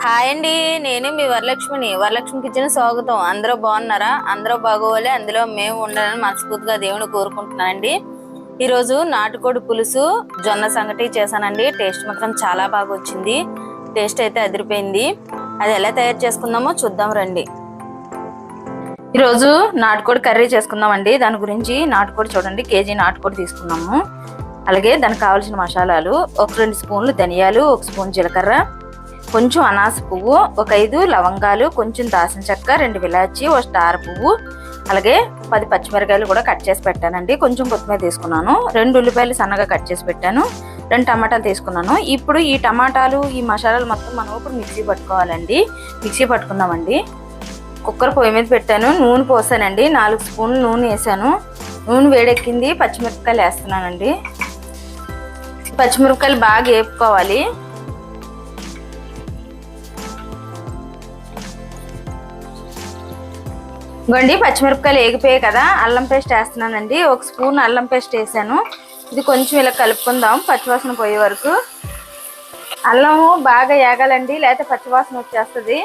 Hi అండి. నేను మీ Varalakshmi kitchen స్వాగతం. అందరూ బాగున్నారా? అందరూ బాగోవాలి, అందులో మేము ఉండాలని మనస్ఫూర్తిగా దేవుని కోరుకుంటున్నానండి. ఈరోజు నాటుకోడి పులుసు జొన్న సంగటి చేశానండి. టేస్ట్ మాత్రం చాలా బాగా వచ్చింది. టేస్ట్ అయితే అదిరిపోయింది. అది ఎలా తయారు చేసుకుందామో చూద్దాం రండి. ఈరోజు నాటుకోడి కర్రీ చేసుకుందామండి. దాని గురించి నాటుకోడి చూడండి, కేజీ నాటుకోడి తీసుకున్నాము. అలాగే దానికి కావాల్సిన మసాలాలు: ఒక 2 స్పూన్లు ధనియాలు, 1 స్పూన్ జీలకర్ర, కొంచెం అనాస పువ్వు, ఒక 5 లవంగాలు, కొంచెం దాల్చిన చెక్క, 2 ఇలాచి, 1 స్టార్ పువ్వు, అలాగే 10 పచ్చిమిరకాయలు కూడా కట్ చేసి పెట్టానండి. కొంచెం కొత్తిమీర తీసుకున్నాను, 2 ఉల్లిపాయలు సన్నగా కట్ చేసి పెట్టాను, 2 టమాటాలు తీసుకున్నాను. ఇప్పుడు ఈ టమాటాలు, ఈ మసాలాలు మొత్తం మనం ఇప్పుడు మిక్సీ పట్టుకోవాలండి. మిక్సీ పట్టుకుందామండి. కుక్కర్ పొయ్యి మీద పెట్టాను, నూనె పోసానండి. 4 స్పూన్లు నూనె వేసాను. నూనె వేడెక్కింది. పచ్చిమిరపకాయలు వేస్తున్నానండి. పచ్చిమిరపకాయలు బాగా వేపుకోవాలి. గండి పచ్చిమిరపకాయలు వేగిపోయాయి కదా, అల్లం పేస్ట్ వేస్తున్నానండి. 1 స్పూన్ అల్లం పేస్ట్ వేసాను. ఇది కొంచెం ఇలా కలుపుకుందాం పచ్చివాసన పోయే వరకు. అల్లం బాగా వేగాలండి, లేకపోతే పచ్చివాసన వచ్చేస్తుంది.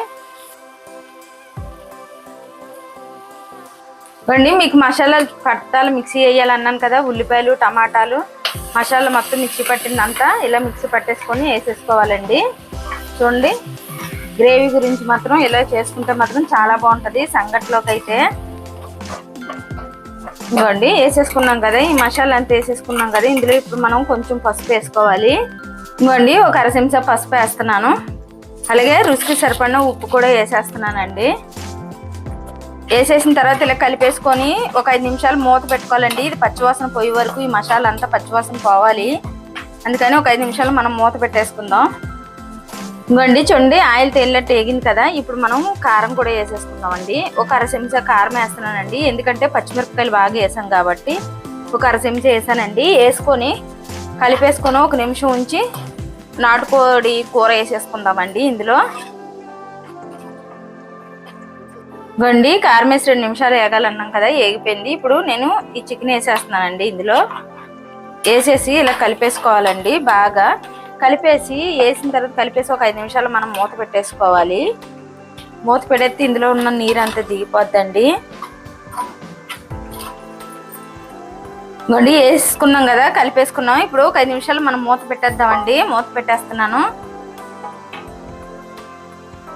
గండి మీకు మసాలాలు పట్టాలు మిక్సీ వేయాలన్నాను కదా, ఉల్లిపాయలు, టమాటాలు, మసాలా మొత్తం మిక్సీ పట్టిందంతా ఇలా మిక్సీ పట్టేసుకొని వేసేసుకోవాలండి. చూడండి, గ్రేవీ గురించి మాత్రం ఇలా చేసుకుంటే మాత్రం చాలా బాగుంటుంది సంగట్లోకి అయితే. ఇవ్వండి వేసేసుకున్నాం కదా, ఈ మసాలా అంతా వేసేసుకున్నాం కదా. ఇందులో ఇప్పుడు మనం కొంచెం పసుపు వేసుకోవాలి. ఇవ్వండి ఒక 1/2 చెంచా పసుపు వేస్తున్నాను. అలాగే రుచికి సరిపడిన ఉప్పు కూడా వేసేస్తున్నానండి. వేసేసిన తర్వాత ఇలా కలిపేసుకొని ఒక 5 నిమిషాలు మూత పెట్టుకోవాలండి. ఇది పచ్చివాసన పోయే వరకు ఈ మసాలా అంతా పచ్చివాసన పోవాలి. అందుకని ఒక 5 నిమిషాలు మనం మూత పెట్టేసుకుందాం. ఇంకోండి చూడండి, ఆయిల్ తేలినట్టు వేగింది కదా. ఇప్పుడు మనం కారం కూడా వేసేసుకుందాం అండి. ఒక 1/2 చెంచా కారం వేస్తున్నానండి, ఎందుకంటే పచ్చిమిరపకాయలు బాగా వేసాం కాబట్టి. ఒక 1/2 చెంచా వేసానండి. వేసుకొని కలిపేసుకొని 1 నిమిషం ఉంచి నాటుకోడి కూర వేసేసుకుందామండి. ఇందులో గండి కారం వేసి 2 నిమిషాలు వేగాలన్నాం కదా, వేగిపోయింది. ఇప్పుడు నేను ఈ చికెన్ వేసేస్తున్నానండి. ఇందులో వేసేసి ఇలా కలిపేసుకోవాలండి. బాగా కలిపేసి వేసిన తర్వాత కలిపేసి ఒక 5 నిమిషాలు మనం మూత పెట్టేసుకోవాలి. మూత పెడితే ఇందులో ఉన్న నీరు అంతా దిగిపోద్దండి. గండి వేసుకున్నాం కదా, కలిపేసుకున్నాం. ఇప్పుడు ఒక 5 నిమిషాలు మనం మూత పెట్టేద్దామండి. మూత పెట్టేస్తున్నాను.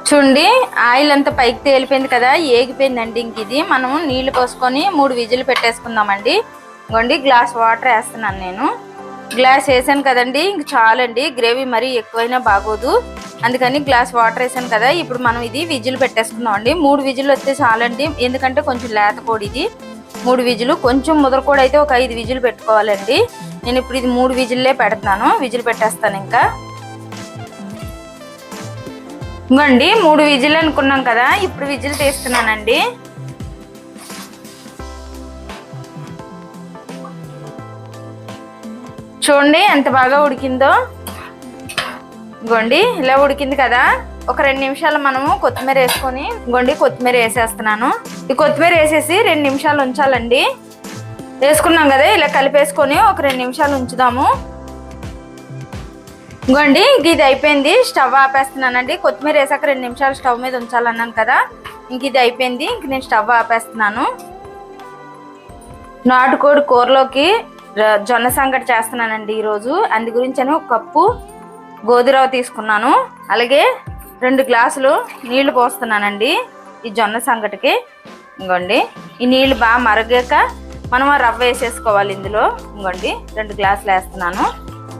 చూడండి, ఆయిల్ అంతా పైకి తేలిపోయింది కదా, ఏగిపోయిందండి. ఇంక ఇది మనం నీళ్లు పోసుకొని 3 విజిల్ పెట్టేసుకుందామండి. ఇంకోండి గ్లాస్ వాటర్ వేస్తున్నాను నేను. గ్లాస్ వేసాను కదండి, ఇంక చాలండి. గ్రేవీ మరీ ఎక్కువైనా బాగోదు, అందుకని గ్లాస్ వాటర్ వేసాను కదా. ఇప్పుడు మనం ఇది విజిల్ పెట్టేసుకుందాం అండి. 3 విజిల్ వస్తే చాలండి, ఎందుకంటే కొంచెం లేత కోడి ఇది. 3 విజిల్, కొంచెం ముదరకోడి అయితే ఒక 5 విజిల్ పెట్టుకోవాలండి. నేను ఇప్పుడు ఇది 3 విజిల్లే పెడుతున్నాను. విజిల్ పెట్టేస్తాను ఇంకా. ఇంకోండి 3 విజిల్ అనుకున్నాం కదా, ఇప్పుడు విజిల్ తీస్తున్నానండి. చూడండి ఎంత బాగా ఉడికిందో. ఇంకోండి ఇలా ఉడికింది కదా. ఒక 2 నిమిషాలు మనము కొత్తిమీర వేసుకొని, ఇంకోండి కొత్తిమీర వేసేస్తున్నాను. ఈ కొత్తిమీర వేసేసి 2 నిమిషాలు ఉంచాలండి. వేసుకున్నాం కదా, ఇలా కలిపేసుకొని ఒక 2 నిమిషాలు ఉంచుదాము. ఇంకోండి ఇంక ఇది అయిపోయింది. స్టవ్ ఆపేస్తున్నానండి. కొత్తిమీర వేసాక 2 నిమిషాలు స్టవ్ మీద ఉంచాలన్నాను కదా, ఇంక ఇది అయిపోయింది. ఇంక నేను స్టవ్ ఆపేస్తున్నాను. నాటుకోడి కూరలోకి జొన్న సంగటి చేస్తున్నానండి ఈరోజు. అందు గురించి అని 1 కప్పు గోధురవ తీసుకున్నాను. అలాగే 2 గ్లాసులు నీళ్లు పోస్తున్నానండి ఈ జొన్న సంగటికి. ఇంకోండి ఈ నీళ్లు బాగా మరగాక మనం రవ్వ వేసేసుకోవాలి ఇందులో. ఇంకోండి 2 గ్లాసులు వేస్తున్నాను.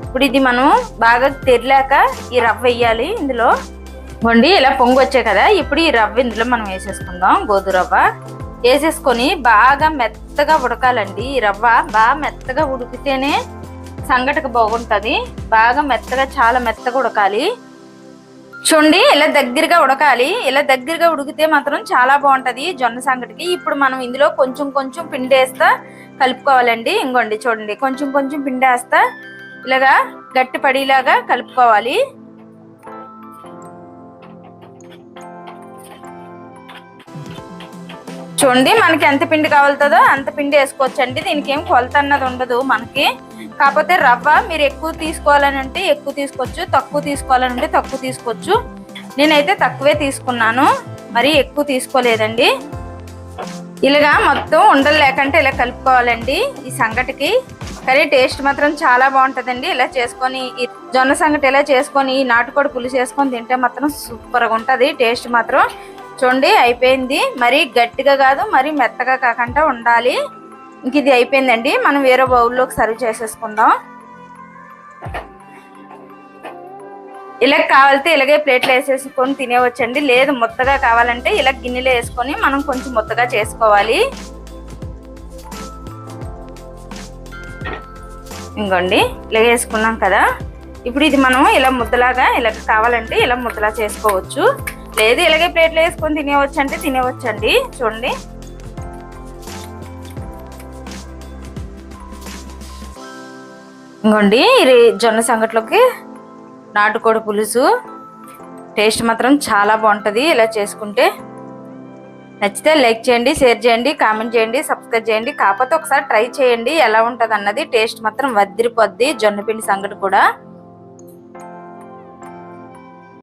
ఇప్పుడు ఇది మనం బాగా తెరిలాక ఈ రవ్వ వేయాలి ఇందులో. ఇంకోండి ఇలా పొంగు వచ్చాయి కదా, ఇప్పుడు ఈ రవ్వ ఇందులో మనం వేసేసుకుందాం. గోధుమ రవ్వ వేసేసుకొని బాగా మెత్తగా ఉడకాలండి. ఈ రవ్వ బాగా మెత్తగా ఉడికితేనే సంగటికి బాగుంటుంది. బాగా మెత్తగా, చాలా మెత్తగా ఉడకాలి. చూడండి ఇలా దగ్గరగా ఉడకాలి. ఇలా దగ్గరగా ఉడికితే మాత్రం చాలా బాగుంటుంది జొన్న సంగటికి. ఇప్పుడు మనం ఇందులో కొంచెం కొంచెం పిండి వేస్తా కలుపుకోవాలండి. ఇంకోండి చూడండి, కొంచెం కొంచెం పిండి వేస్తా ఇలాగా గట్టి పడిలాగా కలుపుకోవాలి. చూడండి మనకి ఎంత పిండి కావాలతుందో అంత పిండి వేసుకోవచ్చండి. దీనికి ఏం కొలత అన్నది ఉండదు మనకి. కాకపోతే రవ్వ మీరు ఎక్కువ తీసుకోవాలని అంటే ఎక్కువ తీసుకోవచ్చు, తక్కువ తీసుకోవాలని అంటే తక్కువ తీసుకోవచ్చు. నేనైతే తక్కువే తీసుకున్నాను, మరి ఎక్కువ తీసుకోలేదండి. ఇలాగా మొత్తం ఉండలు లేకంటే ఇలా కలుపుకోవాలండి ఈ సంగటికి. కానీ టేస్ట్ మాత్రం చాలా బాగుంటుందండి. ఇలా చేసుకొని ఈ జొన్న సంగటి ఇలా చేసుకొని నాటుకోడి పులుసు వేసుకొని తింటే మాత్రం సూపర్గా ఉంటుంది. టేస్ట్ మాత్రం చూడండి అయిపోయింది. మరీ గట్టిగా కాదు, మరీ మెత్తగా కాకుండా ఉండాలి. ఇంక ఇది అయిపోయిందండి. మనం వేరే బౌల్లోకి సర్వ్ చేసేసుకుందాం. ఇలా కావాలితే ఇలాగే ప్లేట్లో వేసేసుకొని తినేవచ్చండి. లేదు ముద్దగా కావాలంటే ఇలా గిన్నెలో వేసుకొని మనం కొంచెం ముద్దగా చేసుకోవాలి. ఇంకోండి ఇలా వేసుకున్నాం కదా. ఇప్పుడు ఇది మనం ఇలా ముద్దలాగా ఇలా కావాలంటే ఇలా ముద్దలా చేసుకోవచ్చు. లేదు ఇలాగే ప్లేట్లో వేసుకొని తినేవచ్చు అంటే తినేవచ్చండి. చూడండి ఇంకోండి ఇది జొన్న సంగట్లోకి నాటుకోడి పులుసు టేస్ట్ మాత్రం చాలా బాగుంటుంది ఇలా చేసుకుంటే. నచ్చితే లైక్ చేయండి, షేర్ చేయండి, కామెంట్ చేయండి, సబ్స్క్రైబ్ చేయండి. కాకపోతే ఒకసారి ట్రై చేయండి ఎలా ఉంటుంది అన్నది. టేస్ట్ మాత్రం వదిరిపోద్ది జొన్నపిండి సంగటి కూడా.